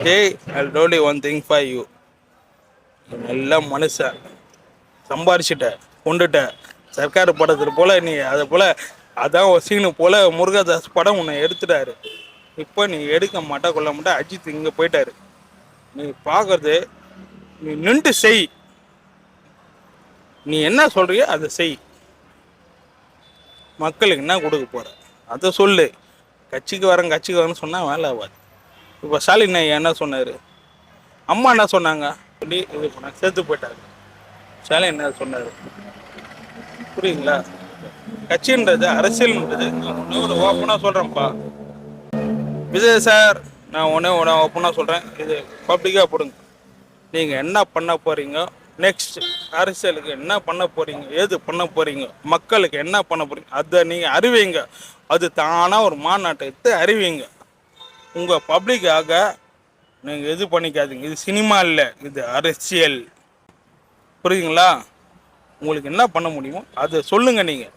Hey, I'll tell you one thing for you. நல்ல மனுஷன் சம்பாரிச்சிட்ட கொண்டுட்ட சர்க்கார் படத்தில் போல நீ அதை போல அதான் ஒரு சீனு போல முருகதாஸ் படம் உன்னை எடுத்துட்டாரு. இப்போ நீ எடுக்க மாட்டா கொள்ள மாட்டா. அஜித் இங்கே போயிட்டாரு. நீ பார்க்கறது நீ நின்று செய். நீ என்ன சொல்றியோ அதை செய். மக்களுக்கு என்ன கொடுக்க போற அதை சொல்லு. கட்சிக்கு வரேன்னு சொன்னால் வேலை ஆகாது. இப்போ ஸ்டாலின் என்ன சொன்னார், அம்மா என்ன சொன்னாங்க சொல்லி இது பண்ணாங்க, சேர்த்து போயிட்டாரு. ஸ்டாலின் என்ன சொன்னார் புரியுங்களா? கட்சின்றது அரசியல்ன்றது நான் ஒன்று ஓப்பனாக சொல்கிறேன்ப்பா விஜய் சார். நான் ஒன்று ஓப்பனாக சொல்கிறேன், இது பப்ளிக்காக போடுங்க. நீங்கள் என்ன பண்ண போகிறீங்க, நெக்ஸ்ட் அரசியலுக்கு என்ன பண்ண போகிறீங்க, ஏது பண்ண போகிறீங்க, மக்களுக்கு என்ன பண்ண போகிறீங்க அதை நீங்கள் அறிவிங்க. அது தானாக ஒரு மாநாட்டை எடுத்து அறிவிங்க. உங்கள் பப்ளிக்காக நீங்கள் இது பண்ணிக்காதீங்க. இது சினிமா இல்லை, இது அரசியல். புரியுதுங்களா? உங்களுக்கு என்ன பண்ண முடியுமோ அதை சொல்லுங்கள். நீங்கள்